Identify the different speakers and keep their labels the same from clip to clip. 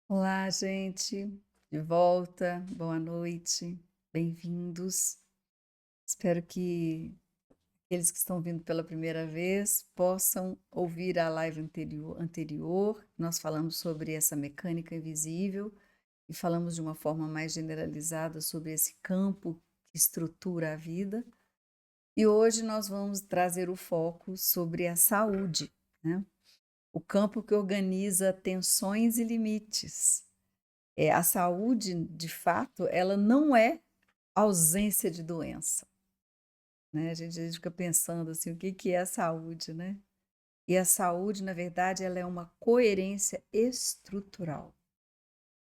Speaker 1: Olá, gente, de volta, boa noite, bem-vindos. Espero que aqueles que estão vindo pela primeira vez possam ouvir a live anterior. Nós falamos sobre essa mecânica invisível e falamos de uma forma mais generalizada sobre esse campo que estrutura a vida. E hoje nós vamos trazer o foco sobre a saúde, né? O campo que organiza tensões e limites. A saúde, de fato, ela não é ausência de doença, né? A gente fica pensando assim, o que que é a saúde, né? E a saúde, na verdade, ela é uma coerência estrutural.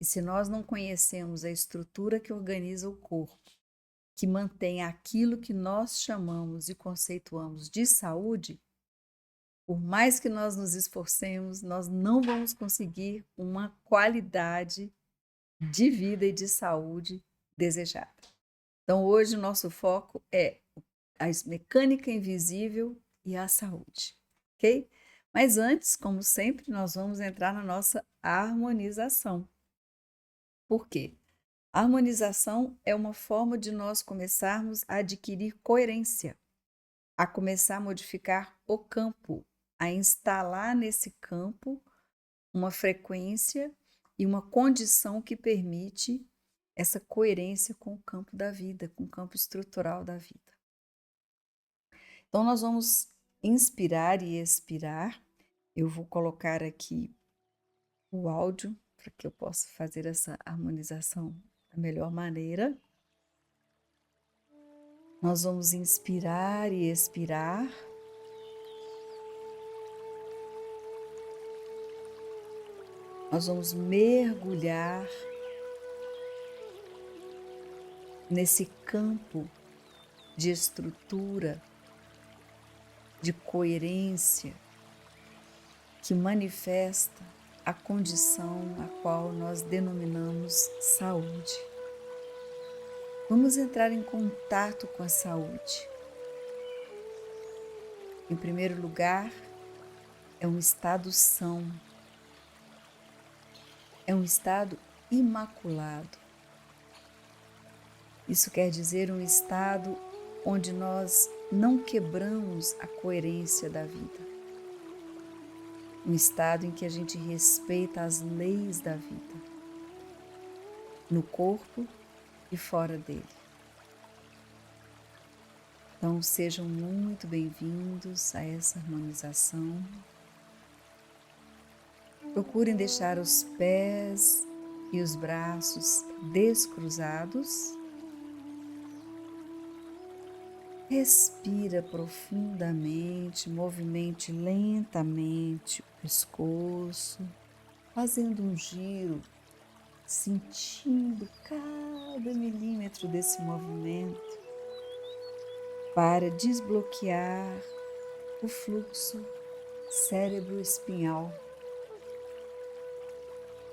Speaker 1: E se nós não conhecemos a estrutura que organiza o corpo, que mantém aquilo que nós chamamos e conceituamos de saúde, por mais que nós nos esforcemos, nós não vamos conseguir uma qualidade de vida e de saúde desejada. Então, hoje o nosso foco é a mecânica invisível e a saúde, ok? Mas antes, como sempre, nós vamos entrar na nossa harmonização. Por quê? A harmonização é uma forma de nós começarmos a adquirir coerência, a começar a modificar o campo, a instalar nesse campo uma frequência e uma condição que permite essa coerência com o campo da vida, com o campo estrutural da vida. Então, nós vamos inspirar e expirar. Eu vou colocar aqui o áudio para que eu possa fazer essa harmonização da melhor maneira. Nós vamos inspirar e expirar. Nós vamos mergulhar nesse campo de estrutura, de coerência, que manifesta a condição a qual nós denominamos saúde. Vamos entrar em contato com a saúde. Em primeiro lugar, é um estado são, é um estado imaculado. Isso quer dizer um estado onde nós não quebramos a coerência da vida. Um estado em que a gente respeita as leis da vida, no corpo e fora dele. Então, sejam muito bem-vindos a essa harmonização. Procurem deixar os pés e os braços descruzados. Respira profundamente, movimente lentamente o pescoço, fazendo um giro, sentindo cada milímetro desse movimento para desbloquear o fluxo cérebro-espinhal.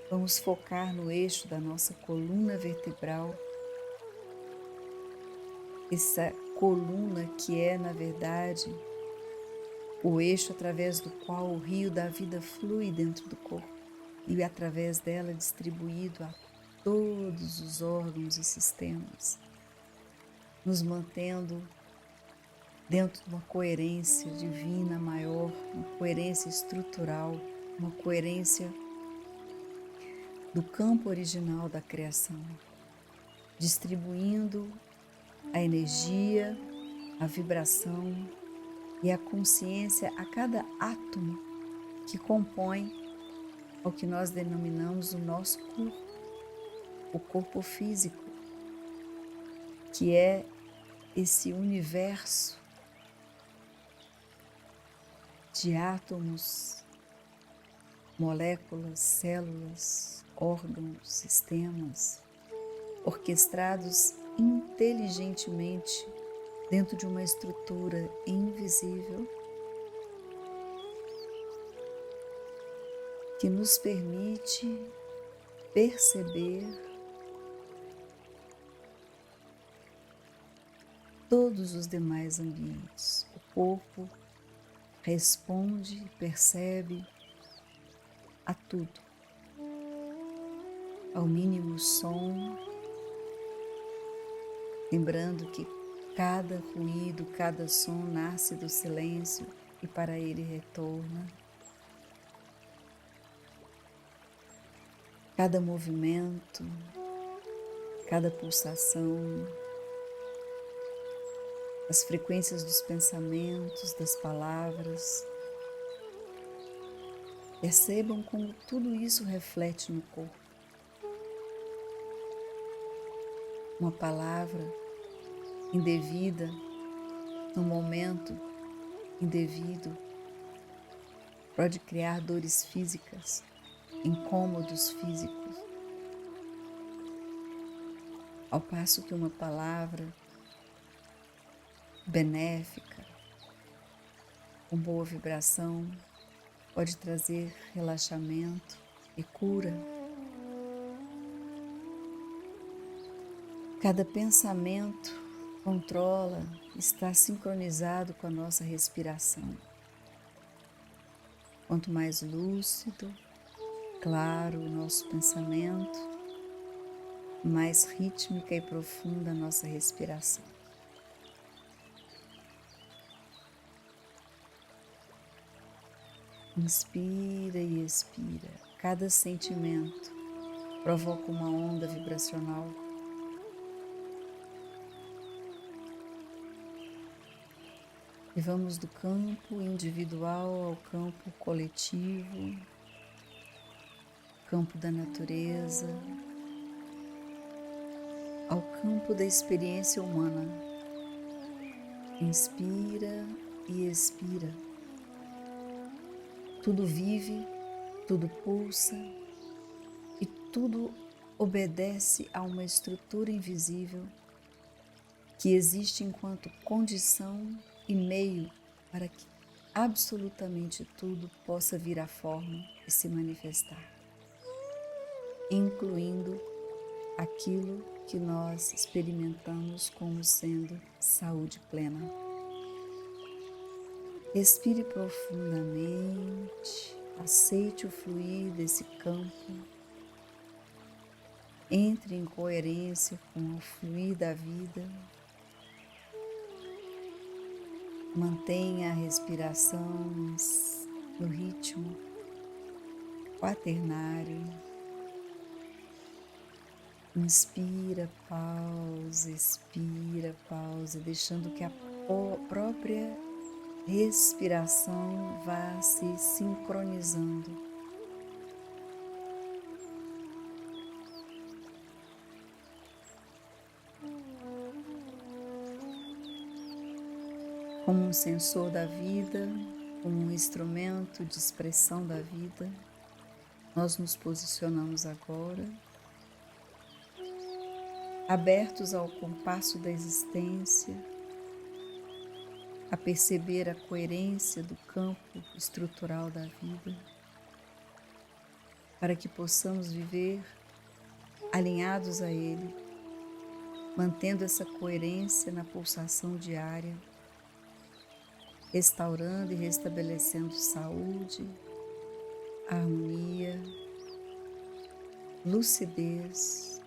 Speaker 1: Vamos focar no eixo da nossa coluna vertebral, essa coluna que é, na verdade, o eixo através do qual o rio da vida flui dentro do corpo e através dela distribuído a todos os órgãos e sistemas, nos mantendo dentro de uma coerência divina maior, uma coerência estrutural, uma coerência do campo original da criação, distribuindo a energia, a vibração e a consciência a cada átomo que compõe o que nós denominamos o nosso corpo, o corpo físico, que é esse universo de átomos, moléculas, células, órgãos, sistemas, orquestrados inteligentemente dentro de uma estrutura invisível que nos permite perceber todos os demais ambientes. O corpo responde, percebe a tudo, ao mínimo som, lembrando que cada ruído, cada som nasce do silêncio e para ele retorna. Cada movimento, cada pulsação, as frequências dos pensamentos, das palavras. Percebam como tudo isso reflete no corpo. Uma palavra indevida, no momento indevido, pode criar dores físicas, incômodos físicos, ao passo que uma palavra benéfica, com boa vibração, pode trazer relaxamento e cura. Cada pensamento controla, está sincronizado com a nossa respiração. Quanto mais lúcido, claro o nosso pensamento, mais rítmica e profunda a nossa respiração. Inspira e expira. Cada sentimento provoca uma onda vibracional. E vamos do campo individual ao campo coletivo, campo da natureza, ao campo da experiência humana. Inspira e expira. Tudo vive, tudo pulsa e tudo obedece a uma estrutura invisível que existe enquanto condição e meio para que absolutamente tudo possa vir à forma e se manifestar, incluindo aquilo que nós experimentamos como sendo saúde plena. Respire profundamente, aceite o fluir desse campo, entre em coerência com o fluir da vida. Mantenha a respiração no ritmo quaternário. Inspira, pausa, expira, pausa, deixando que a própria respiração vá se sincronizando. Como um sensor da vida, como um instrumento de expressão da vida, nós nos posicionamos agora, abertos ao compasso da existência, a perceber a coerência do campo estrutural da vida, para que possamos viver alinhados a ele, mantendo essa coerência na pulsação diária, restaurando e restabelecendo saúde, harmonia, lucidez,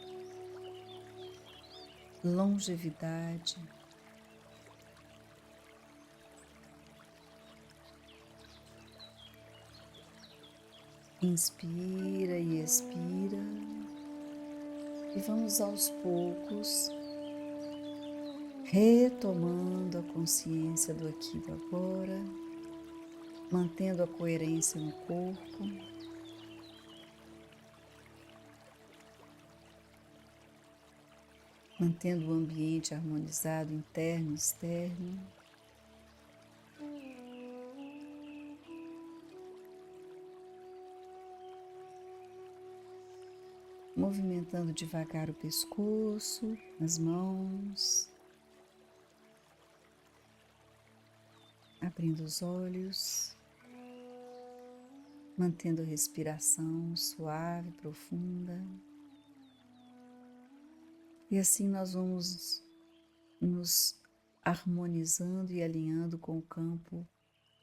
Speaker 1: longevidade. Inspira e expira, e vamos aos poucos retomando a consciência do aqui e do agora, mantendo a coerência no corpo, mantendo o ambiente harmonizado interno e externo. Movimentando devagar o pescoço, as mãos, abrindo os olhos, mantendo a respiração suave, profunda. E assim nós vamos nos harmonizando e alinhando com o campo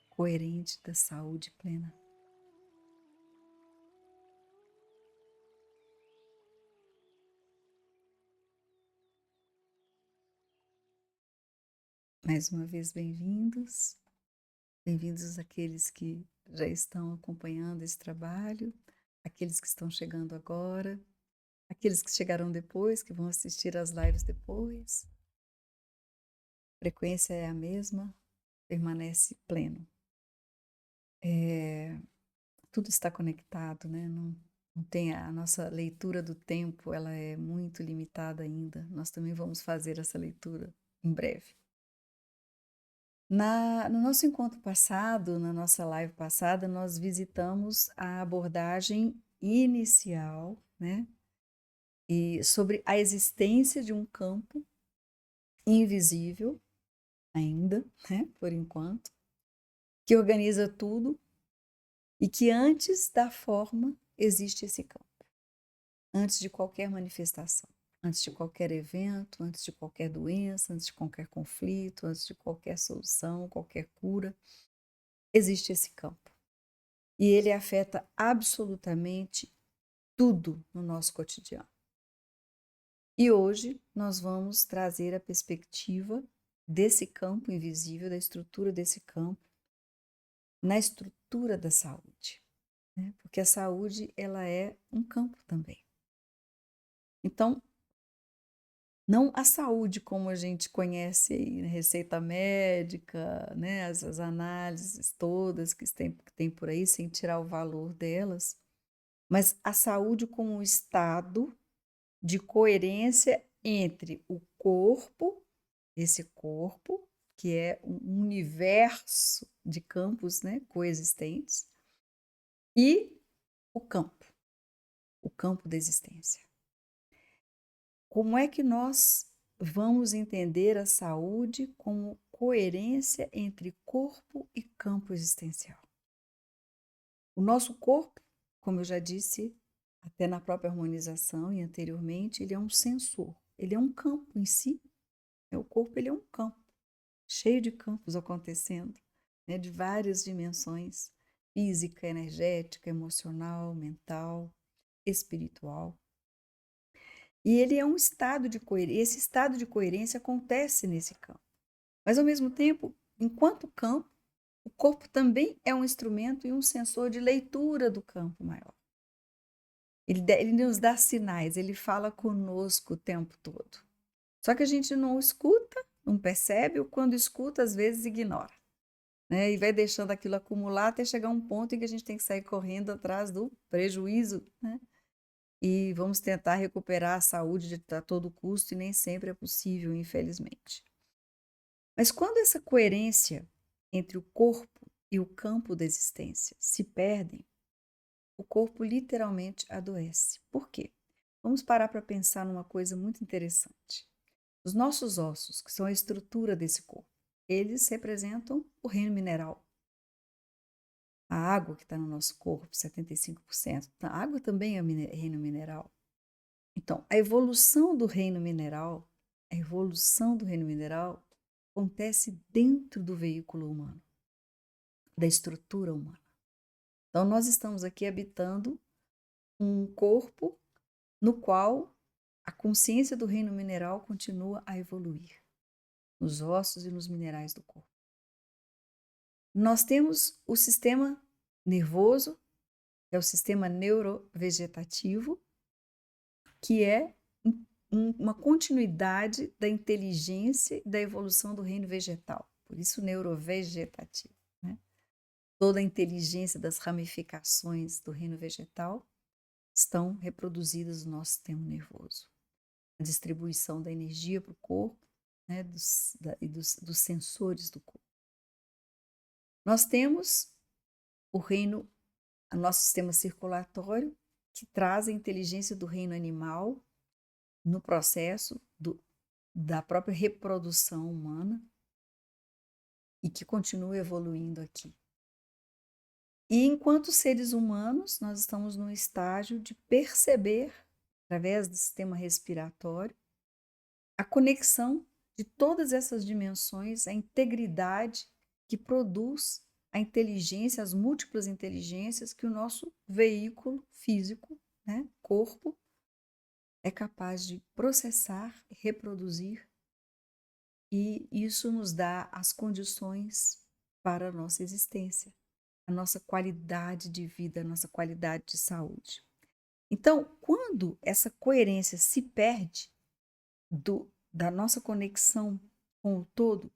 Speaker 1: coerente da saúde plena. Mais uma vez, bem-vindos. Bem-vindos aqueles que já estão acompanhando esse trabalho, aqueles que estão chegando agora, aqueles que chegarão depois, que vão assistir às lives depois. A frequência é a mesma, permanece pleno. Tudo está conectado, né? Não tem a nossa leitura do tempo, ela é muito limitada ainda. Nós também vamos fazer essa leitura em breve. No nosso encontro passado, na nossa live passada, nós visitamos a abordagem inicial, né? E sobre a existência de um campo invisível ainda, né? Por enquanto, que organiza tudo e que antes da forma existe esse campo, antes de qualquer manifestação, antes de qualquer evento, antes de qualquer doença, antes de qualquer conflito, antes de qualquer solução, qualquer cura, existe esse campo. E ele afeta absolutamente tudo no nosso cotidiano. E hoje nós vamos trazer a perspectiva desse campo invisível, da estrutura desse campo, na estrutura da saúde, né? Porque a saúde, ela é um campo também. Então, não a saúde como a gente conhece aí, né? Receita médica, né? As análises todas que tem por aí, sem tirar o valor delas, mas a saúde como um estado de coerência entre o corpo, esse corpo, que é um universo de campos, né, coexistentes, e o campo da existência. Como é que nós vamos entender a saúde como coerência entre corpo e campo existencial? O nosso corpo, como eu já disse, até na própria harmonização e anteriormente, ele é um sensor, ele é um campo em si. O corpo, ele é um campo, cheio de campos acontecendo, né, de várias dimensões, física, energética, emocional, mental, espiritual. E ele é um estado de coerência, esse estado de coerência acontece nesse campo. Mas, ao mesmo tempo, enquanto campo, o corpo também é um instrumento e um sensor de leitura do campo maior. Ele nos dá sinais, ele fala conosco o tempo todo. Só que a gente não escuta, não percebe, ou quando escuta, às vezes ignora, né? E vai deixando aquilo acumular até chegar um ponto em que a gente tem que sair correndo atrás do prejuízo, né? E vamos tentar recuperar a saúde a todo custo, e nem sempre é possível, infelizmente. Mas quando essa coerência entre o corpo e o campo da existência se perdem, o corpo literalmente adoece. Por quê? Vamos parar para pensar numa coisa muito interessante. Os nossos ossos, que são a estrutura desse corpo, eles representam o reino mineral. A água que está no nosso corpo, 75%, a água também é reino mineral. Então, a evolução do reino mineral acontece dentro do veículo humano, da estrutura humana. Então, nós estamos aqui habitando um corpo no qual a consciência do reino mineral continua a evoluir, nos ossos e nos minerais do corpo. Nós temos o sistema nervoso, que é o sistema neurovegetativo, que é uma continuidade da inteligência e da evolução do reino vegetal, por isso neurovegetativo, né? Toda a inteligência das ramificações do reino vegetal estão reproduzidas no nosso sistema nervoso. A distribuição da energia para o corpo, né, dos sensores do corpo. Nós temos o nosso sistema circulatório, que traz a inteligência do reino animal no processo da própria reprodução humana e que continua evoluindo aqui. E enquanto seres humanos, nós estamos num estágio de perceber, através do sistema respiratório, a conexão de todas essas dimensões, a integridade que produz a inteligência, as múltiplas inteligências que o nosso veículo físico, né, corpo, é capaz de processar, reproduzir e isso nos dá as condições para a nossa existência, a nossa qualidade de vida, a nossa qualidade de saúde. Então, quando essa coerência se perde da nossa conexão com o todo,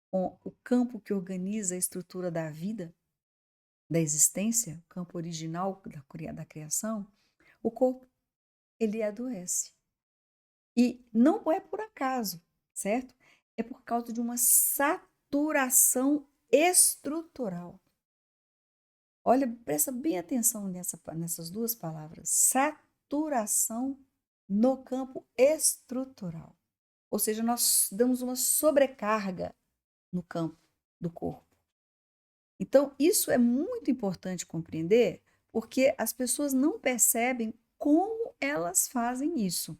Speaker 1: com o campo que organiza a estrutura da vida, da existência, o campo original da criação, o corpo ele adoece. E não é por acaso, certo? É por causa de uma saturação estrutural. Olha, presta bem atenção nessas duas palavras. Saturação no campo estrutural. Ou seja, nós damos uma sobrecarga no campo do corpo. Então, isso é muito importante compreender, porque as pessoas não percebem como elas fazem isso.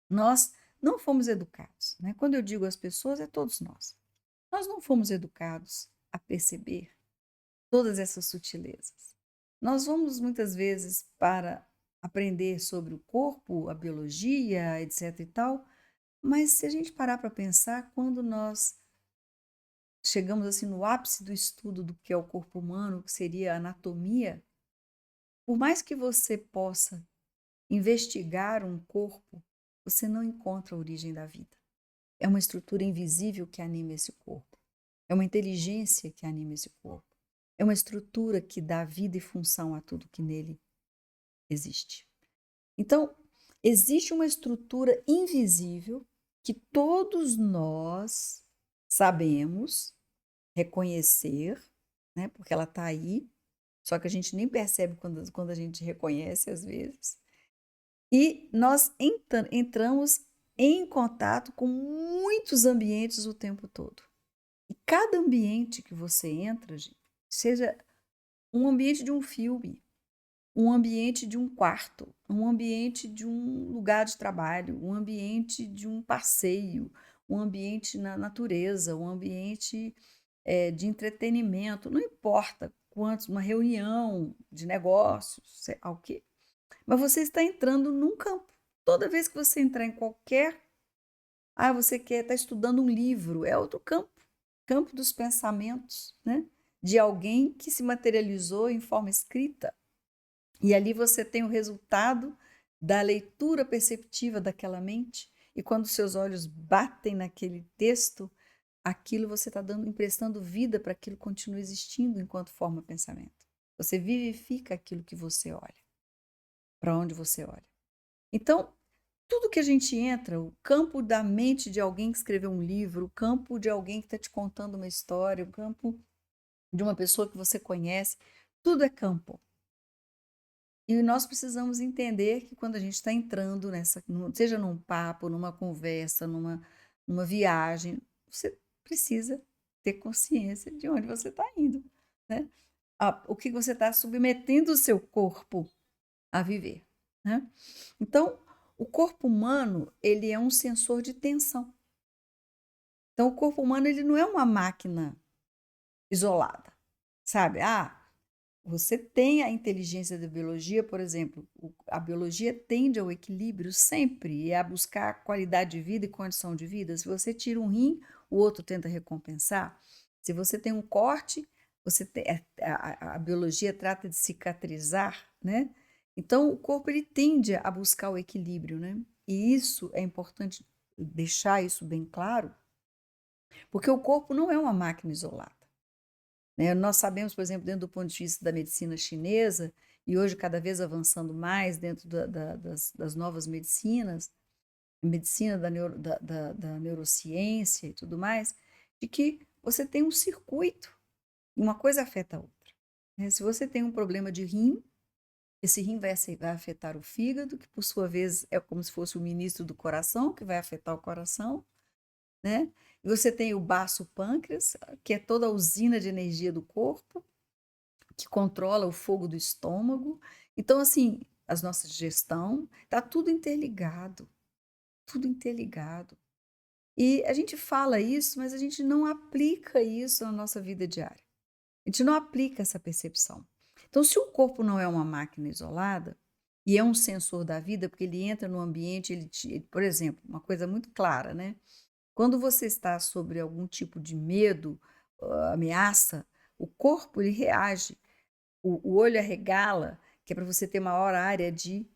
Speaker 1: Nós não fomos educados, né? Quando eu digo as pessoas, é todos nós. Nós não fomos educados a perceber todas essas sutilezas. Nós vamos muitas vezes para aprender sobre o corpo, a biologia, etc e tal, mas se a gente parar para pensar, quando nós chegamos assim no ápice do estudo do que é o corpo humano, que seria a anatomia, por mais que você possa investigar um corpo, você não encontra a origem da vida. É uma estrutura invisível que anima esse corpo. É uma inteligência que anima esse corpo. É uma estrutura que dá vida e função a tudo que nele existe. Então, existe uma estrutura invisível que todos nós sabemos reconhecer, né? Porque ela está aí, só que a gente nem percebe quando a gente reconhece às vezes. E nós entramos em contato com muitos ambientes o tempo todo. E cada ambiente que você entra, gente, seja um ambiente de um filme, um ambiente de um quarto, um ambiente de um lugar de trabalho, um ambiente de um passeio, um ambiente na natureza, um ambiente de entretenimento, não importa quantos, uma reunião de negócios, sei lá o quê. Mas você está entrando num campo. Toda vez que você entrar em qualquer. Você quer estar estudando um livro, é outro campo, campo dos pensamentos, né? De alguém que se materializou em forma escrita. E ali você tem o resultado da leitura perceptiva daquela mente. E quando seus olhos batem naquele texto, aquilo você está emprestando vida para aquilo continuar existindo enquanto forma pensamento. Você vivifica aquilo que você olha, para onde você olha. Então, tudo que a gente entra, o campo da mente de alguém que escreveu um livro, o campo de alguém que está te contando uma história, o campo de uma pessoa que você conhece, tudo é campo. E nós precisamos entender que quando a gente está entrando seja num papo, numa conversa, numa viagem, você precisa ter consciência de onde você está indo, né? O que você está submetendo o seu corpo a viver, né? Então, o corpo humano, ele é um sensor de tensão. Então, o corpo humano, ele não é uma máquina isolada, sabe? Você tem a inteligência da biologia, por exemplo, a biologia tende ao equilíbrio sempre e a buscar qualidade de vida e condição de vida. Se você tira um rim, o outro tenta recompensar. Se você tem um corte, a biologia trata de cicatrizar, né? Então, o corpo ele tende a buscar o equilíbrio, né? E isso é importante deixar isso bem claro, porque o corpo não é uma máquina isolada. Né? Nós sabemos, por exemplo, dentro do ponto de vista da medicina chinesa, e hoje cada vez avançando mais dentro das novas medicinas, medicina da neurociência e tudo mais, de que você tem um circuito, uma coisa afeta a outra. Né? Se você tem um problema de rim, esse rim vai afetar o fígado, que por sua vez é como se fosse o ministro do coração, que vai afetar o coração, né? E você tem o baço pâncreas, que é toda a usina de energia do corpo, que controla o fogo do estômago. Então, assim, as nossas digestão, tá tudo interligado, tudo interligado. E a gente fala isso, mas a gente não aplica isso na nossa vida diária. A gente não aplica essa percepção. Então, se o corpo não é uma máquina isolada e é um sensor da vida, porque ele entra no ambiente, por exemplo, uma coisa muito clara, né? Quando você está sobre algum tipo de medo, ameaça, o corpo ele reage, o olho arregala, que é para você ter maior área de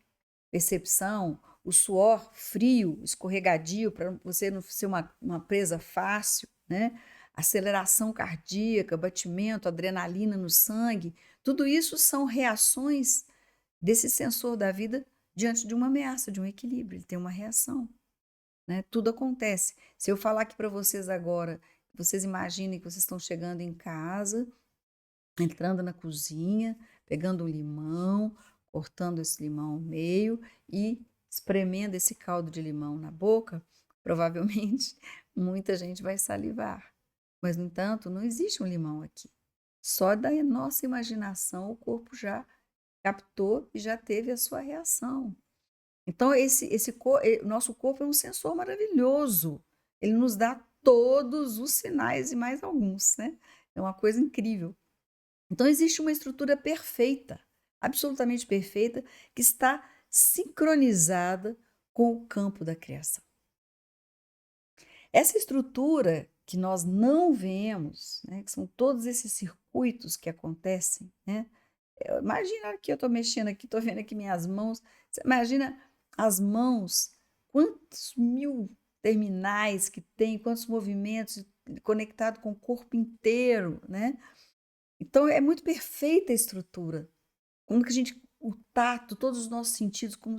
Speaker 1: percepção, o suor frio, escorregadio, para você não ser uma presa fácil, né? Aceleração cardíaca, batimento, adrenalina no sangue, tudo isso são reações desse sensor da vida diante de uma ameaça, de um equilíbrio, ele tem uma reação, né? Tudo acontece. Se eu falar aqui para vocês agora, vocês imaginem que vocês estão chegando em casa, entrando na cozinha, pegando um limão, cortando esse limão ao meio e espremendo esse caldo de limão na boca, provavelmente muita gente vai salivar. Mas, no entanto, não existe um limão aqui. Só da nossa imaginação o corpo já captou e já teve a sua reação. Então, o nosso corpo é um sensor maravilhoso. Ele nos dá todos os sinais e mais alguns, né? É uma coisa incrível. Então, existe uma estrutura perfeita, absolutamente perfeita, que está sincronizada com o campo da criação. Essa estrutura que nós não vemos, né, que são todos esses circuitos que acontecem, né? Imagina que eu estou mexendo aqui, estou vendo aqui minhas mãos. Você imagina as mãos, quantos mil terminais que tem, quantos movimentos conectado com o corpo inteiro, né? Então é muito perfeita a estrutura. Como que a gente, o tato, todos os nossos sentidos, como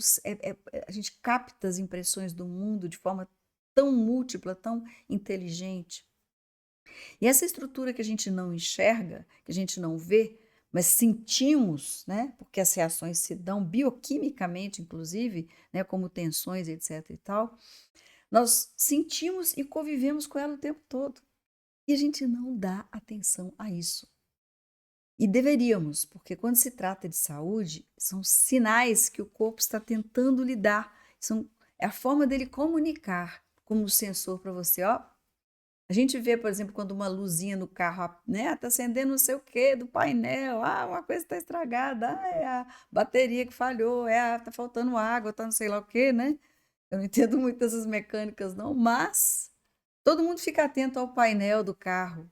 Speaker 1: a gente capta as impressões do mundo de forma tão múltipla, tão inteligente. E essa estrutura que a gente não enxerga, que a gente não vê, mas sentimos, né? Porque as reações se dão bioquimicamente, inclusive, né? Como tensões, etc. e tal. Nós sentimos e convivemos com ela o tempo todo. E a gente não dá atenção a isso. E deveríamos, porque quando se trata de saúde, são sinais que o corpo está tentando lhe dar. É a forma dele comunicar como sensor para você, ó. A gente vê, por exemplo, quando uma luzinha no carro, né, tá acendendo não sei o quê do painel, uma coisa está estragada, é a bateria que falhou, tá faltando água, tá não sei lá o quê, né? Eu não entendo muito dessas mecânicas não, mas todo mundo fica atento ao painel do carro,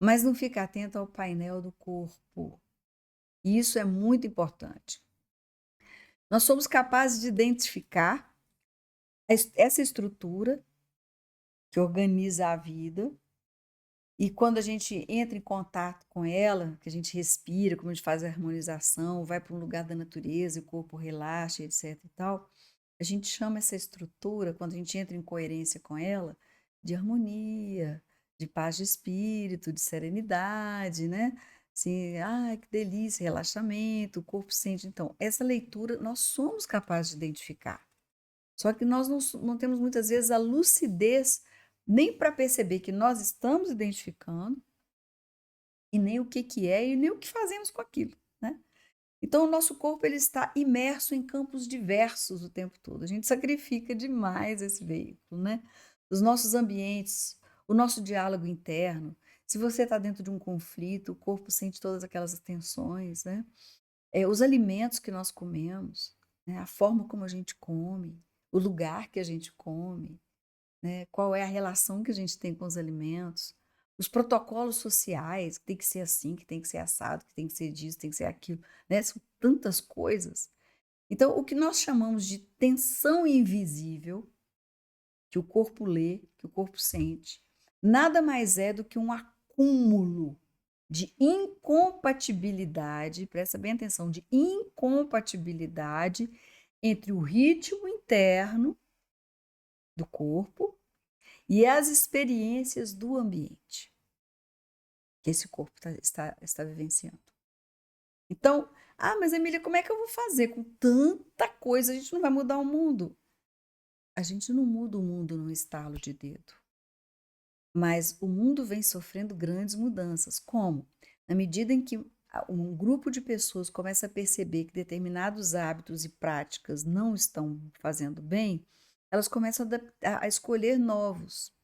Speaker 1: mas não fica atento ao painel do corpo. E isso é muito importante. Nós somos capazes de identificar essa estrutura que organiza a vida. E quando a gente entra em contato com ela, que a gente respira, como a gente faz a harmonização, vai para um lugar da natureza e o corpo relaxa, etc e tal, a gente chama essa estrutura, quando a gente entra em coerência com ela, de harmonia, de paz de espírito, de serenidade, né? Assim, que delícia, relaxamento, o corpo sente. Então, essa leitura nós somos capazes de identificar. Só que nós não temos muitas vezes a lucidez nem para perceber que nós estamos identificando e nem o que é e nem o que fazemos com aquilo, né? Então, o nosso corpo ele está imerso em campos diversos o tempo todo. A gente sacrifica demais esse veículo, né? Os nossos ambientes, o nosso diálogo interno. Se você está dentro de um conflito, o corpo sente todas aquelas tensões, né? Os alimentos que nós comemos, né? A forma como a gente come, o lugar que a gente come, né? Qual é a relação que a gente tem com os alimentos, os protocolos sociais, que tem que ser assim, que tem que ser assado, que tem que ser disso, tem que ser aquilo, né? São tantas coisas. Então, o que nós chamamos de tensão invisível, que o corpo lê, que o corpo sente, nada mais é do que um acúmulo de incompatibilidade, presta bem atenção, de incompatibilidade entre o ritmo interno do corpo e as experiências do ambiente que esse corpo está vivenciando. Então, mas Emília, como é que eu vou fazer com tanta coisa? A gente não vai mudar o mundo. A gente não muda o mundo num estalo de dedo. Mas o mundo vem sofrendo grandes mudanças. Como? Na medida em que um grupo de pessoas começa a perceber que determinados hábitos e práticas não estão fazendo bem, elas começam a escolher novos,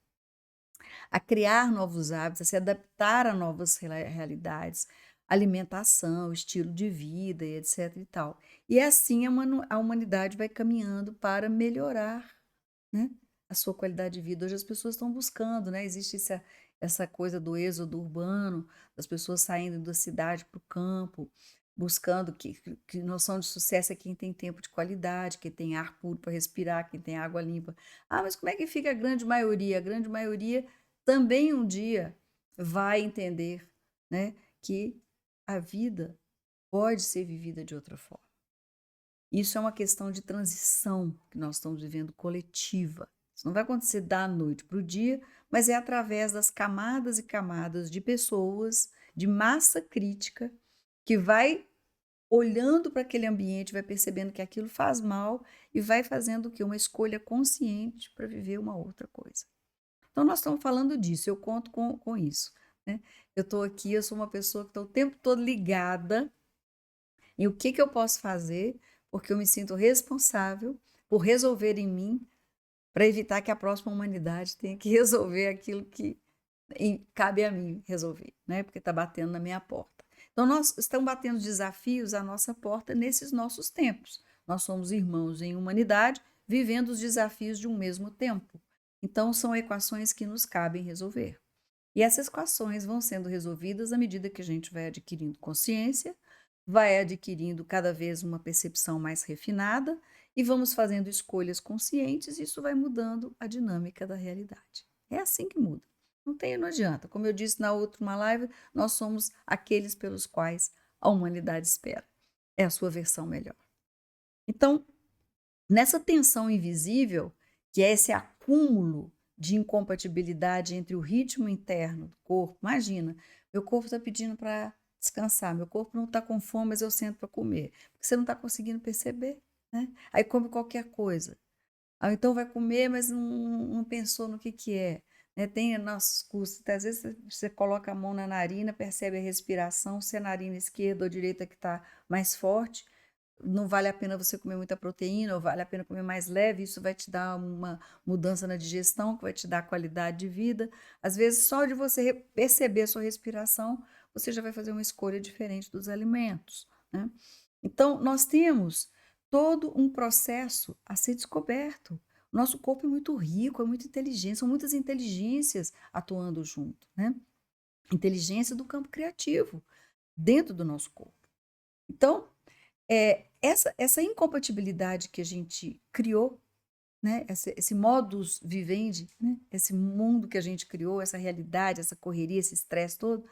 Speaker 1: a criar novos hábitos, a se adaptar a novas realidades, alimentação, estilo de vida e etc e tal. E assim a humanidade vai caminhando para melhorar, né, a sua qualidade de vida. Hoje as pessoas estão buscando, né? Existe essa coisa do êxodo urbano, das pessoas saindo da cidade para o campo, buscando que noção de sucesso é quem tem tempo de qualidade, quem tem ar puro para respirar, quem tem água limpa. Ah, mas como é que fica a grande maioria? A grande maioria também um dia vai entender, né, que a vida pode ser vivida de outra forma. Isso é uma questão de transição que nós estamos vivendo coletiva. Isso não vai acontecer da noite para o dia, mas é através das camadas e camadas de pessoas, de massa crítica, que vai olhando para aquele ambiente, vai percebendo que aquilo faz mal e vai fazendo o quê? Uma escolha consciente para viver uma outra coisa. Então, nós estamos falando disso, eu conto com isso, né? Eu estou aqui, eu sou uma pessoa que está o tempo todo ligada em o que eu posso fazer, porque eu me sinto responsável por resolver em mim, para evitar que a próxima humanidade tenha que resolver aquilo que cabe a mim resolver, né? Porque está batendo na minha porta. Então, nós estamos batendo desafios à nossa porta nesses nossos tempos. Nós somos irmãos em humanidade, vivendo os desafios de um mesmo tempo. Então, são equações que nos cabem resolver. E essas equações vão sendo resolvidas à medida que a gente vai adquirindo consciência, vai adquirindo cada vez uma percepção mais refinada e vamos fazendo escolhas conscientes, e isso vai mudando a dinâmica da realidade. É assim que muda. Não adianta. Como eu disse na última live, nós somos aqueles pelos quais a humanidade espera. É a sua versão melhor. Então, nessa tensão invisível, que é esse acúmulo de incompatibilidade entre o ritmo interno do corpo, imagina, meu corpo está pedindo para descansar, meu corpo não está com fome, mas eu sento para comer, porque você não está conseguindo perceber, né? Aí come qualquer coisa. Ou então vai comer, mas não pensou no que é. Né? Tem nossos cursos, às vezes você coloca a mão na narina, percebe a respiração, se é a narina esquerda ou direita que está mais forte, não vale a pena você comer muita proteína, ou vale a pena comer mais leve, isso vai te dar uma mudança na digestão, que vai te dar qualidade de vida. Às vezes, só de você perceber a sua respiração, você já vai fazer uma escolha diferente dos alimentos, né? Então, nós temos todo um processo a ser descoberto. O nosso corpo é muito rico, é muito inteligente, são muitas inteligências atuando junto, né? Inteligência do campo criativo, dentro do nosso corpo. Então, essa incompatibilidade que a gente criou, né? Esse modus vivendi, né? Esse mundo que a gente criou, essa realidade, essa correria, esse estresse todo,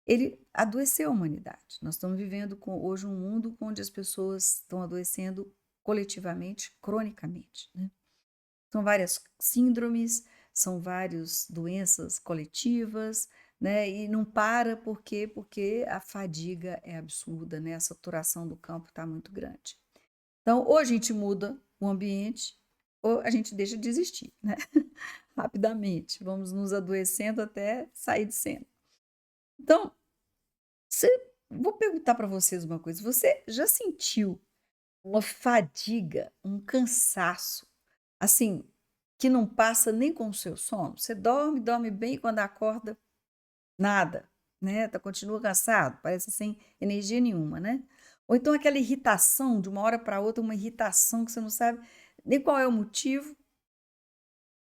Speaker 1: ele adoeceu a humanidade. Nós estamos vivendo hoje um mundo onde as pessoas estão adoecendo coletivamente, cronicamente, né? São várias síndromes, são várias doenças coletivas, né? E não para por quê? Porque a fadiga é absurda, né? A saturação do campo está muito grande. Então, ou a gente muda o ambiente, ou a gente deixa de existir, né? Rapidamente, vamos nos adoecendo até sair de cena. Então, vou perguntar para vocês uma coisa: você já sentiu uma fadiga, um cansaço, assim, que não passa nem com o seu sono? Você dorme bem, e quando acorda, nada, né? Continua cansado, parece sem energia nenhuma, né? Ou então aquela irritação, de uma hora para outra, uma irritação que você não sabe nem qual é o motivo.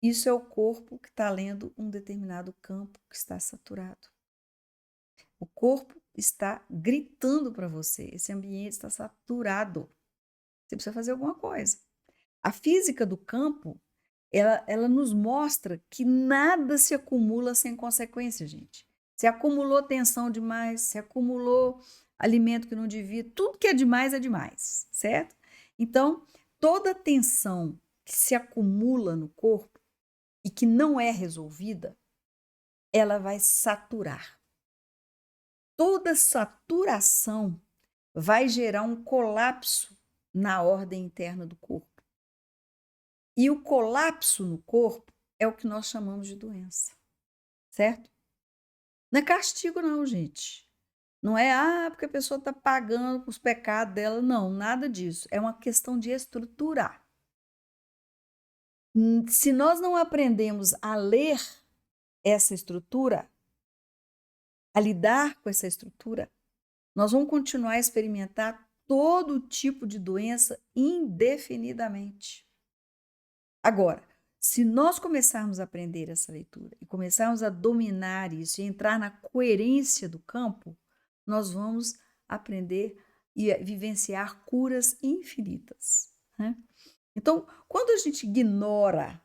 Speaker 1: Isso é o corpo que está lendo um determinado campo que está saturado. O corpo está gritando para você, esse ambiente está saturado. Você precisa fazer alguma coisa. A física do campo, ela nos mostra que nada se acumula sem consequência, gente. Se acumulou tensão demais, se acumulou alimento que não devia, tudo que é demais, certo? Então, toda tensão que se acumula no corpo e que não é resolvida, ela vai saturar. Toda saturação vai gerar um colapso na ordem interna do corpo. E o colapso no corpo é o que nós chamamos de doença, certo? Não é castigo não, gente. Não é, porque a pessoa está pagando os pecados dela. Não, nada disso. É uma questão de estruturar. Se nós não aprendemos a ler essa estrutura, a lidar com essa estrutura, nós vamos continuar a experimentar todo tipo de doença indefinidamente. Agora, Se nós começarmos a aprender essa leitura e começarmos a dominar isso e entrar na coerência do campo, nós vamos aprender e vivenciar curas infinitas, né? Então, quando a gente ignora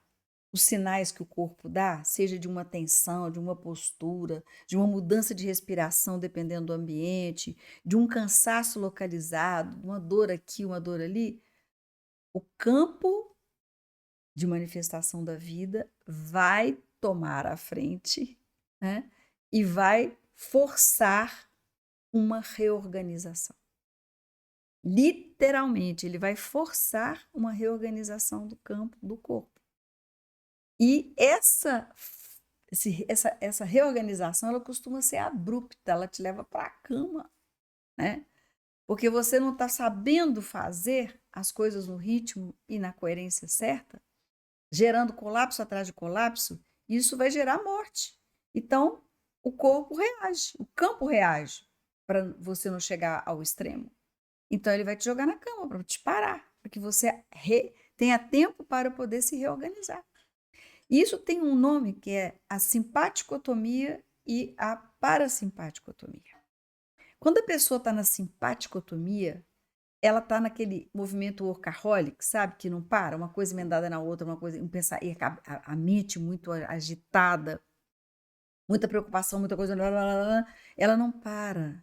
Speaker 1: os sinais que o corpo dá, seja de uma tensão, de uma postura, de uma mudança de respiração dependendo do ambiente, de um cansaço localizado, uma dor aqui, uma dor ali, o campo de manifestação da vida vai tomar a frente, né? E vai forçar uma reorganização. Literalmente, ele vai forçar uma reorganização do campo do corpo. E essa reorganização, ela costuma ser abrupta, ela te leva para a cama, né? Porque você não está sabendo fazer as coisas no ritmo e na coerência certa, gerando colapso atrás de colapso, isso vai gerar morte. Então, o corpo reage, o campo reage para você não chegar ao extremo. Então, ele vai te jogar na cama para te parar, para que você tenha tempo para poder se reorganizar. Isso tem um nome que é a simpaticotomia e a parasimpaticotomia. Quando a pessoa está na simpaticotomia, ela está naquele movimento workaholic, sabe? Que não para, uma coisa emendada na outra, uma coisa, e a mente muito agitada, muita preocupação, muita coisa, ela não para,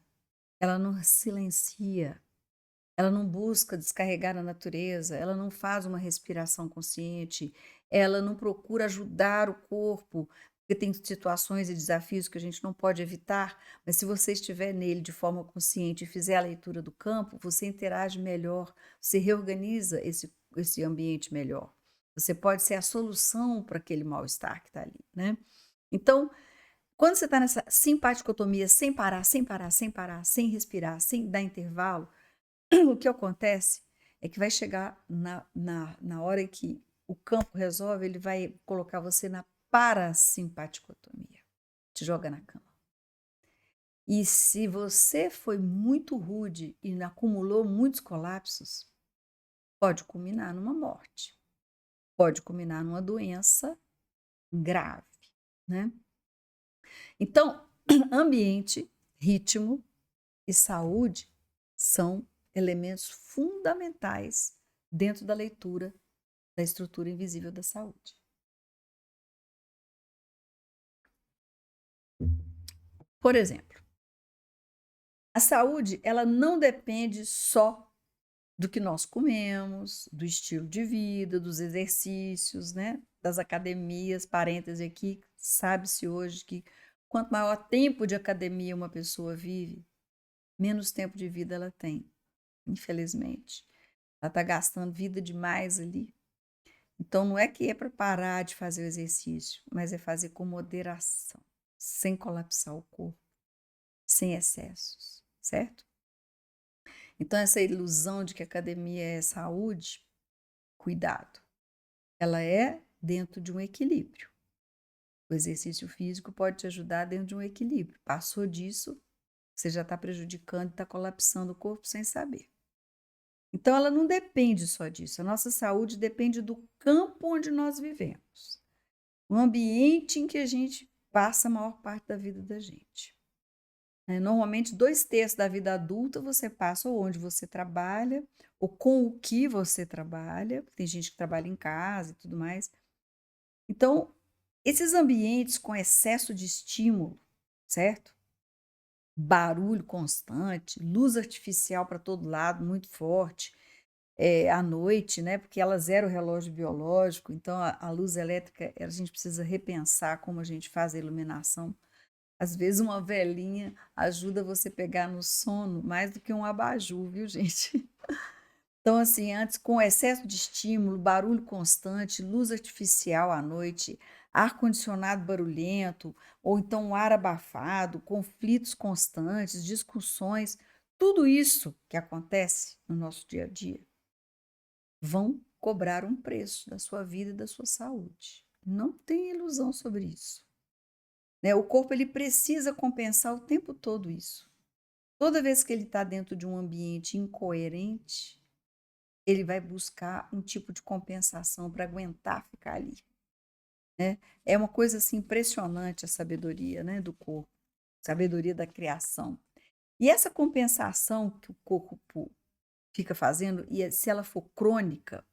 Speaker 1: ela não silencia, ela não busca descarregar a natureza, ela não faz uma respiração consciente, ela não procura ajudar o corpo, porque tem situações e desafios que a gente não pode evitar, mas se você estiver nele de forma consciente e fizer a leitura do campo, você interage melhor, você reorganiza esse ambiente melhor. Você pode ser a solução para aquele mal-estar que está ali, né? Então, quando você está nessa simpaticotomia, sem parar, sem parar, sem parar, sem respirar, sem dar intervalo, o que acontece é que vai chegar na hora em que o campo resolve, ele vai colocar você na parasimpaticotomia, te joga na cama. E se você foi muito rude e acumulou muitos colapsos, pode culminar numa morte, pode culminar numa doença grave, né? Então, ambiente, ritmo e saúde são elementos fundamentais dentro da leitura da estrutura invisível da saúde. Por exemplo, a saúde, ela não depende só do que nós comemos, do estilo de vida, dos exercícios, né? Das academias, parêntese aqui, sabe-se hoje que quanto maior tempo de academia uma pessoa vive, menos tempo de vida ela tem, infelizmente. Ela está gastando vida demais ali. Então, não é que é para parar de fazer o exercício, mas é fazer com moderação, sem colapsar o corpo, sem excessos, certo? Então, essa ilusão de que a academia é saúde, cuidado. Ela é dentro de um equilíbrio. O exercício físico pode te ajudar dentro de um equilíbrio. Passou disso, você já está prejudicando e está colapsando o corpo sem saber. Então, ela não depende só disso. A nossa saúde depende do campo onde nós vivemos. O ambiente em que a gente passa a maior parte da vida da gente. Normalmente, 2/3 da vida adulta você passa ou onde você trabalha, ou com o que você trabalha. Tem gente que trabalha em casa e tudo mais. Então, esses ambientes com excesso de estímulo, certo? Barulho constante, luz artificial para todo lado, muito forte, à noite, né? Porque ela zera o relógio biológico, então a luz elétrica, a gente precisa repensar como a gente faz a iluminação. Às vezes uma velinha ajuda você a pegar no sono mais do que um abajur, viu, gente? Então, assim, antes, com excesso de estímulo, barulho constante, luz artificial à noite, ar-condicionado barulhento, ou então ar abafado, conflitos constantes, discussões, tudo isso que acontece no nosso dia a dia vão cobrar um preço da sua vida e da sua saúde. Não tem ilusão sobre isso. O corpo ele precisa compensar o tempo todo isso. Toda vez que ele está dentro de um ambiente incoerente, ele vai buscar um tipo de compensação para aguentar ficar ali. né? É uma coisa assim impressionante a sabedoria, né, do corpo, sabedoria da criação. E essa compensação que o corpo fica fazendo, se ela for crônica,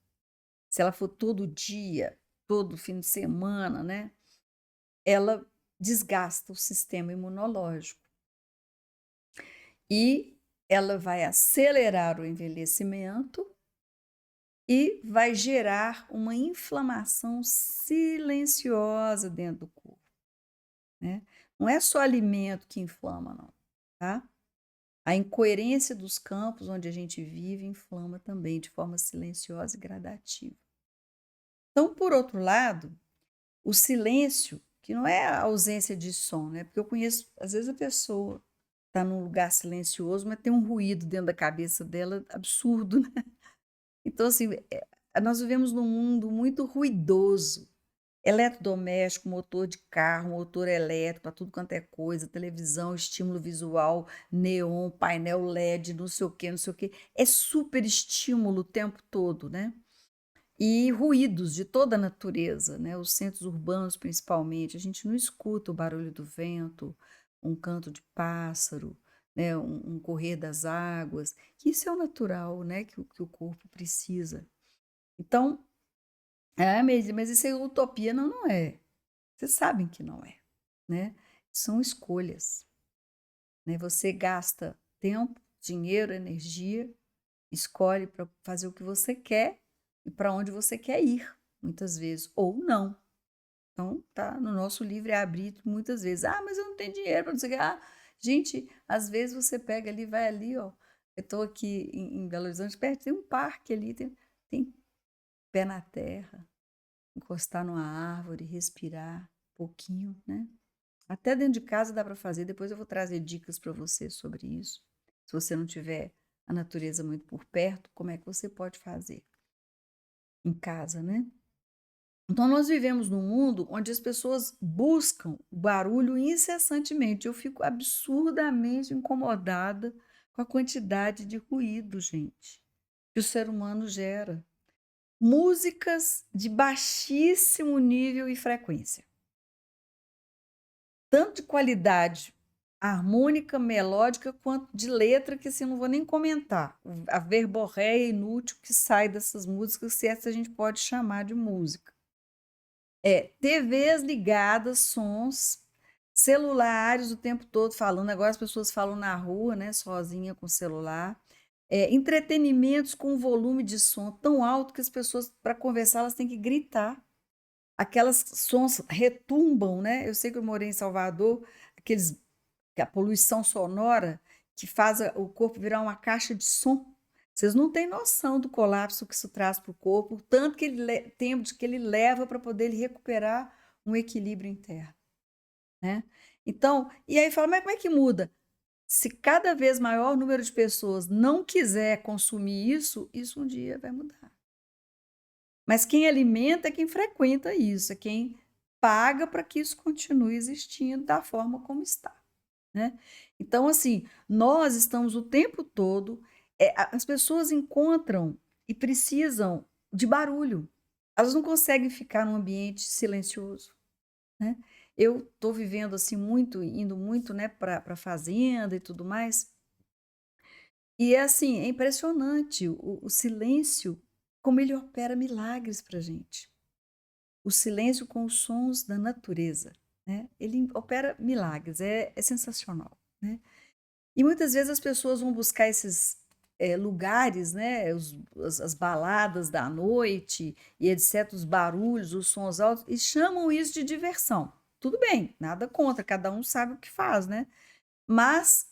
Speaker 1: se ela for todo dia, todo fim de semana, né, ela desgasta o sistema imunológico e ela vai acelerar o envelhecimento e vai gerar uma inflamação silenciosa dentro do corpo, né? Não é só alimento que inflama, não, tá? A incoerência dos campos onde a gente vive inflama também de forma silenciosa e gradativa. Então, por outro lado, o silêncio, que não é a ausência de som, né? Porque eu conheço, às vezes a pessoa está num lugar silencioso, mas tem um ruído dentro da cabeça dela absurdo, né? Então, assim, nós vivemos num mundo muito ruidoso. Eletrodoméstico, motor de carro, motor elétrico, para tudo quanto é coisa, televisão, estímulo visual, neon, painel LED, não sei o quê, não sei o quê. É super estímulo o tempo todo, né? E ruídos de toda a natureza, né? Os centros urbanos principalmente, a gente não escuta o barulho do vento, um canto de pássaro, né? Um correr das águas. Isso é o natural, né? Que o corpo precisa. Então, mas isso é utopia? Não, não é. Vocês sabem que não é, né? São escolhas, né? Você gasta tempo, dinheiro, energia, escolhe para fazer o que você quer e para onde você quer ir, muitas vezes, ou não. Então, tá no nosso livre-arbítrio muitas vezes. Ah, mas eu não tenho dinheiro para não sei o quê. Ah, gente, às vezes você pega ali, vai ali, ó. Eu estou aqui em Belo Horizonte, perto, tem um parque ali, tem pé na terra, encostar numa árvore, respirar um pouquinho, né? Até dentro de casa dá para fazer, depois eu vou trazer dicas para você sobre isso. Se você não tiver a natureza muito por perto, como é que você pode fazer em casa, né? Então, nós vivemos num mundo onde as pessoas buscam o barulho incessantemente. Eu fico absurdamente incomodada com a quantidade de ruído, gente, que o ser humano gera. Músicas de baixíssimo nível e frequência. Tanto de qualidade harmônica, melódica, quanto de letra, que assim, eu não vou nem comentar. A verborréia inútil que sai dessas músicas, se essa a gente pode chamar de música. TVs ligadas, sons, celulares o tempo todo falando. Agora as pessoas falam na rua, né, sozinha com o celular. Entretenimentos com volume de som tão alto que as pessoas, para conversar, elas têm que gritar. Aquelas sons retumbam, né? Eu sei que eu morei em Salvador, a poluição sonora que faz o corpo virar uma caixa de som. Vocês não têm noção do colapso que isso traz para o corpo, o tanto que tempo que ele leva para poder ele recuperar um equilíbrio interno, né? Então, e aí fala, mas como é que muda? Se cada vez maior o número de pessoas não quiser consumir isso, isso um dia vai mudar. Mas quem alimenta é quem frequenta isso, é quem paga para que isso continue existindo da forma como está, né? Então, assim, nós estamos o tempo todo, as pessoas encontram e precisam de barulho. Elas não conseguem ficar num ambiente silencioso, né? Eu estou vivendo assim muito, indo muito, né, para fazenda e tudo mais. E é assim, é impressionante o silêncio, como ele opera milagres para gente. O silêncio com os sons da natureza, né? Ele opera milagres, é sensacional, né? E muitas vezes as pessoas vão buscar esses lugares, né? As baladas da noite e etc., os barulhos, os sons altos, e chamam isso de diversão. Tudo bem, nada contra, cada um sabe o que faz, né? Mas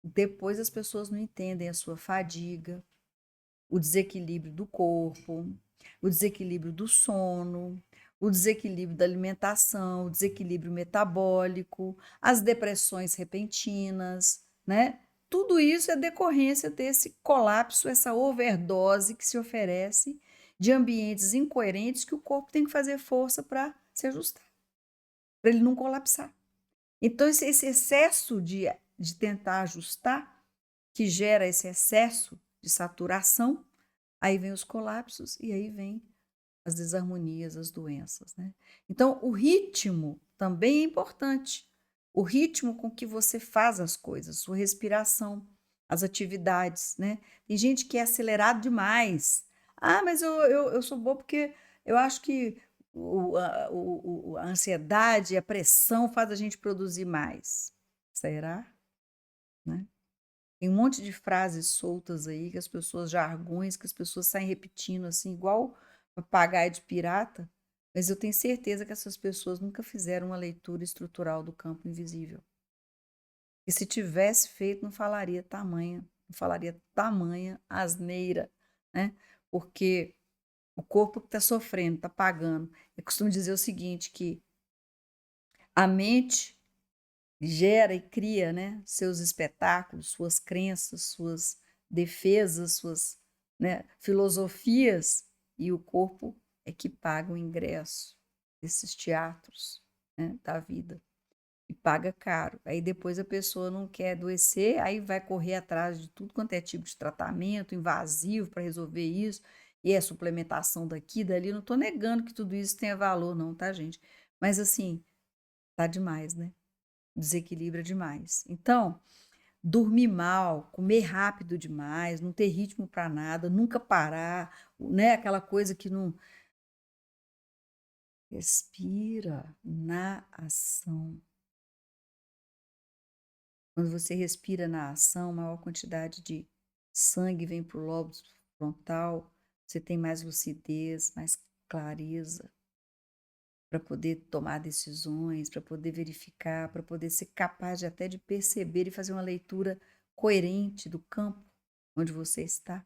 Speaker 1: depois as pessoas não entendem a sua fadiga, o desequilíbrio do corpo, o desequilíbrio do sono, o desequilíbrio da alimentação, o desequilíbrio metabólico, as depressões repentinas, né? Tudo isso é decorrência desse colapso, essa overdose que se oferece de ambientes incoerentes que o corpo tem que fazer força para se ajustar, para ele não colapsar. Então, esse excesso de tentar ajustar, que gera esse excesso de saturação, aí vem os colapsos e aí vem as desarmonias, as doenças, né. Então o ritmo também é importante, o ritmo com que você faz as coisas, sua respiração, as atividades, né. Tem gente que é acelerado demais. "Ah, mas eu sou boa porque eu acho que a ansiedade, a pressão faz a gente produzir mais". Será? Né. Tem um monte de frases soltas aí que as pessoas jargões que as pessoas saem repetindo, assim, igual papagaio de pirata, mas eu tenho certeza que essas pessoas nunca fizeram uma leitura estrutural do campo invisível. E se tivesse feito não falaria tamanha asneira, né, porque o corpo que está sofrendo, está pagando. Eu costumo dizer o seguinte, que a mente gera e cria, né, seus espetáculos, suas crenças, suas defesas, suas, né, filosofias, e o corpo é que paga o ingresso desses teatros, né, da vida, e paga caro. Aí depois a pessoa não quer adoecer, aí vai correr atrás de tudo quanto é tipo de tratamento invasivo para resolver isso, e é suplementação daqui, dali. Não estou negando que tudo isso tenha valor não, tá gente? Mas assim, tá demais, né? Desequilibra demais. Então, dormir mal, comer rápido demais, não ter ritmo para nada, nunca parar, né, aquela coisa que não respira na ação. Quando você respira na ação, maior quantidade de sangue vem para o lobo frontal, você tem mais lucidez, mais clareza para poder tomar decisões, para poder verificar, para poder ser capaz de até de perceber e fazer uma leitura coerente do campo onde você está.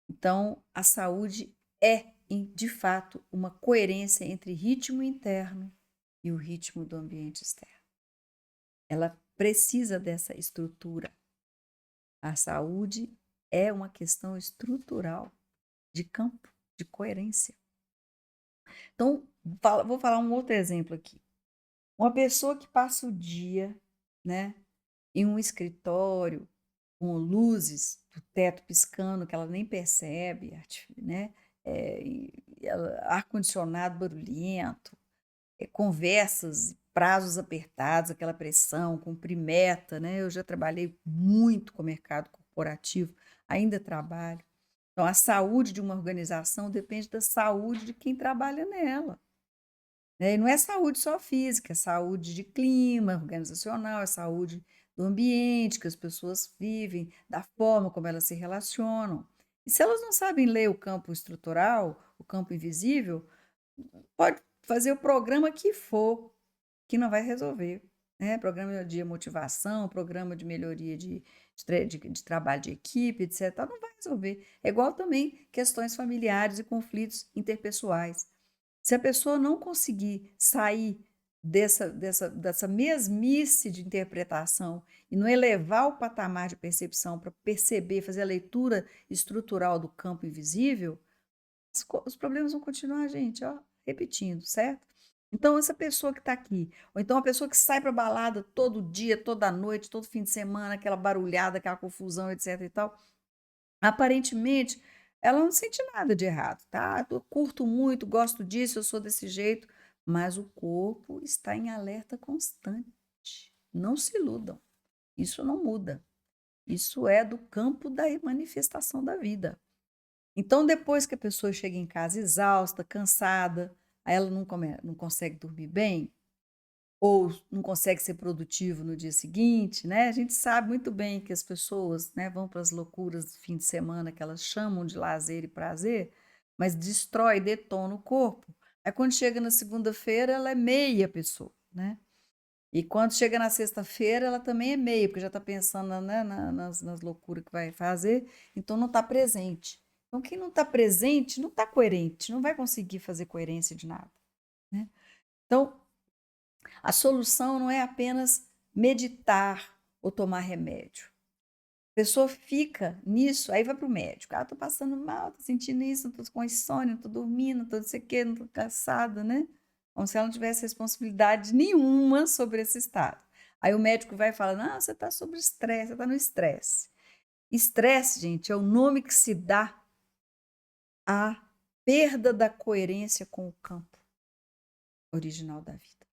Speaker 1: Então, a saúde é, de fato, uma coerência entre ritmo interno e o ritmo do ambiente externo. Ela precisa dessa estrutura. A saúde é uma questão estrutural, de campo, de coerência. Então, vou falar um outro exemplo aqui. Uma pessoa que passa o dia, né, em um escritório, com luzes do teto piscando que ela nem percebe, né, ar-condicionado barulhento, conversas, prazos apertados, aquela pressão, cumprir meta, né. Eu já trabalhei muito com o mercado corporativo, ainda trabalho. Então a saúde de uma organização depende da saúde de quem trabalha nela. Né, e não é saúde só física, é saúde de clima organizacional, é saúde do ambiente que as pessoas vivem, da forma como elas se relacionam. E se elas não sabem ler o campo estrutural, o campo invisível, pode fazer o programa que for, que não vai resolver, né. Programa de motivação, programa de melhoria de trabalho de equipe, etcétera, não vai resolver. É igual também questões familiares e conflitos interpessoais. Se a pessoa não conseguir sair dessa mesmice de interpretação e não elevar o patamar de percepção para perceber, fazer a leitura estrutural do campo invisível, os problemas vão continuar, gente, ó, repetindo, certo? Então, essa pessoa que está aqui, ou então a pessoa que sai para balada todo dia, toda noite, todo fim de semana, aquela barulhada, aquela confusão, etc e tal, aparentemente, ela não sente nada de errado, tá? Eu curto muito, gosto disso, eu sou desse jeito, mas o corpo está em alerta constante. Não se iludam, isso não muda. Isso é do campo da manifestação da vida. Então, depois que a pessoa chega em casa exausta, cansada, aí ela não consegue dormir bem, ou não consegue ser produtivo no dia seguinte, né? A gente sabe muito bem que as pessoas, né, vão para as loucuras do fim de semana que elas chamam de lazer e prazer, mas destrói, detona o corpo. Aí quando chega na segunda-feira, ela é meia pessoa, né? E quando chega na sexta-feira, ela também é meia, porque já está pensando, né, nas loucuras que vai fazer, então não está presente. Então, quem não está presente não está coerente, não vai conseguir fazer coerência de nada, né? Então, a solução não é apenas meditar ou tomar remédio. A pessoa fica nisso, aí vai para o médico. Ah, estou passando mal, estou sentindo isso, estou com insônia, estou dormindo, estou não sei o quê, estou cansada, né? Como se ela não tivesse responsabilidade nenhuma sobre esse estado. Aí o médico vai e fala: não, você está sob estresse, você está no estresse. Estresse, gente, é o nome que se dá a perda da coerência com o campo original da vida.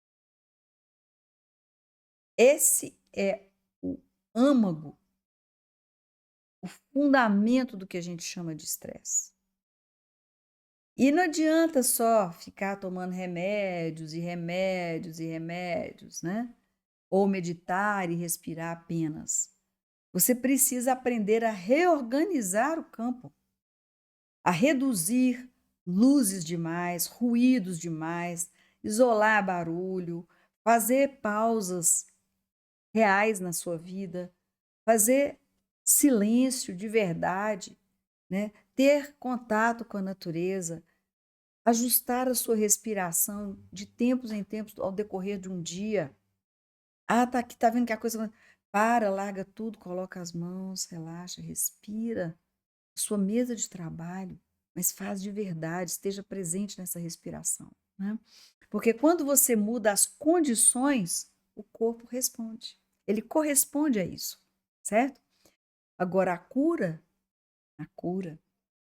Speaker 1: Esse é o âmago, o fundamento do que a gente chama de estresse. E não adianta só ficar tomando remédios e remédios e remédios, né? Ou meditar e respirar apenas. Você precisa aprender a reorganizar o campo, a reduzir luzes demais, ruídos demais, isolar barulho, fazer pausas reais na sua vida, fazer silêncio de verdade, né? Ter contato com a natureza, ajustar a sua respiração de tempos em tempos ao decorrer de um dia. Ah, tá aqui, tá vendo que a coisa. Para, larga tudo, coloca as mãos, relaxa, respira. Sua mesa de trabalho, mas faz de verdade, esteja presente nessa respiração, né? Porque quando você muda as condições, o corpo responde. Ele corresponde a isso, certo? Agora, a cura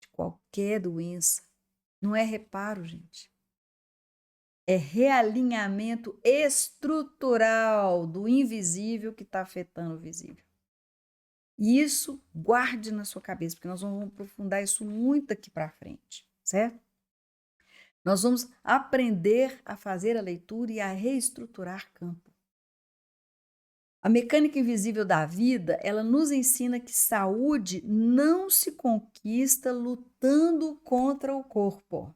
Speaker 1: de qualquer doença, não é reparo, gente. É realinhamento estrutural do invisível que está afetando o visível. E isso guarde na sua cabeça, porque nós vamos aprofundar isso muito aqui para frente, certo? Nós vamos aprender a fazer a leitura e a reestruturar campo. A mecânica invisível da vida, ela nos ensina que saúde não se conquista lutando contra o corpo.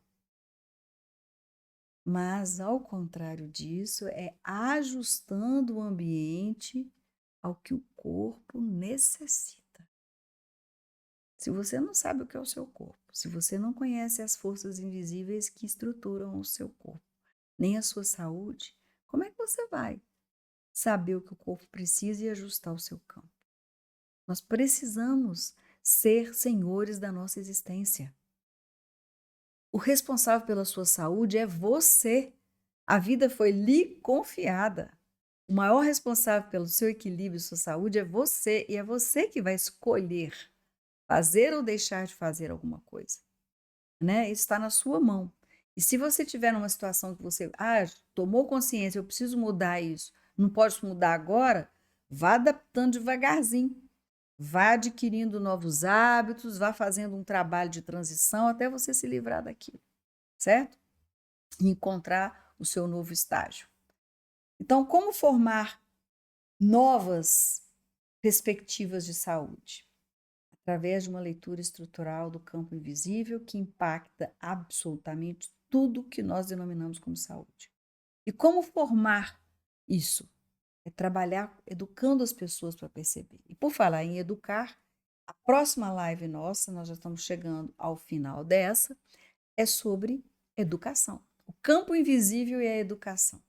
Speaker 1: Mas, ao contrário disso, é ajustando o ambiente ao que o corpo necessita. Se você não sabe o que é o seu corpo, se você não conhece as forças invisíveis que estruturam o seu corpo, nem a sua saúde, como é que você vai saber o que o corpo precisa e ajustar o seu campo? Nós precisamos ser senhores da nossa existência. O responsável pela sua saúde é você. A vida foi lhe confiada. O maior responsável pelo seu equilíbrio e sua saúde é você, e é você que vai escolher fazer ou deixar de fazer alguma coisa, né? Isso está na sua mão. E se você tiver numa situação que você, tomou consciência, eu preciso mudar isso, não pode mudar agora, vá adaptando devagarzinho, vá adquirindo novos hábitos, vá fazendo um trabalho de transição até você se livrar daquilo, certo? E encontrar o seu novo estágio. Então, como formar novas perspectivas de saúde? Através de uma leitura estrutural do campo invisível que impacta absolutamente tudo que nós denominamos como saúde. E como formar isso? É trabalhar educando as pessoas para perceber. E por falar em educar, a próxima live nossa, nós já estamos chegando ao final dessa, é sobre educação. O campo invisível e a educação.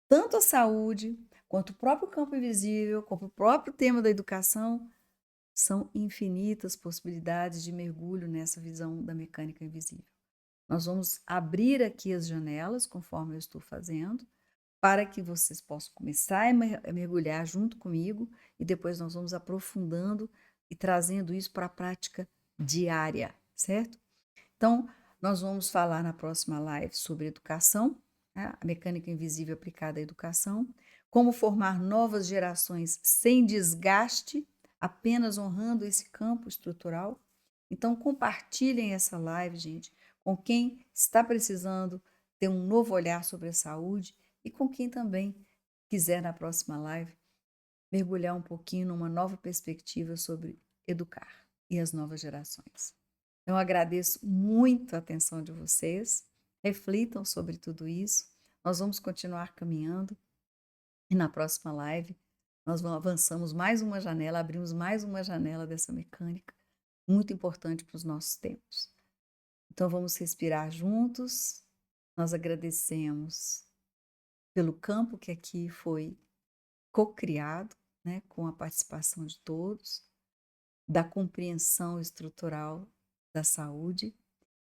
Speaker 1: Tanto a saúde, quanto o próprio campo invisível, quanto o próprio tema da educação, são infinitas possibilidades de mergulho nessa visão da mecânica invisível. Nós vamos abrir aqui as janelas, conforme eu estou fazendo, para que vocês possam começar a mergulhar junto comigo e depois nós vamos aprofundando e trazendo isso para a prática diária, certo? Então, nós vamos falar na próxima live sobre educação, né? A mecânica invisível aplicada à educação, como formar novas gerações sem desgaste, apenas honrando esse campo estrutural. Então, compartilhem essa live, gente, com quem está precisando ter um novo olhar sobre a saúde e com quem também quiser, na próxima live, mergulhar um pouquinho numa nova perspectiva sobre educar e as novas gerações. Eu agradeço muito a atenção de vocês. Reflitam sobre tudo isso. Nós vamos continuar caminhando e na próxima live nós avançamos mais uma janela, abrimos mais uma janela dessa mecânica muito importante para os nossos tempos. Então vamos respirar juntos. Nós agradecemos pelo campo que aqui foi co-criado, né, com a participação de todos, da compreensão estrutural da saúde,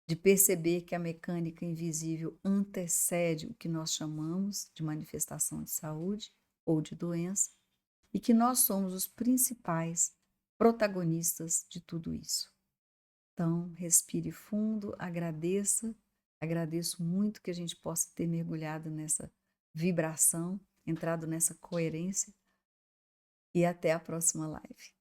Speaker 1: de perceber que a mecânica invisível antecede o que nós chamamos de manifestação de saúde ou de doença, e que nós somos os principais protagonistas de tudo isso. Então, respire fundo, agradeça. Agradeço muito que a gente possa ter mergulhado nessa vibração, entrado nessa coerência. E até a próxima live.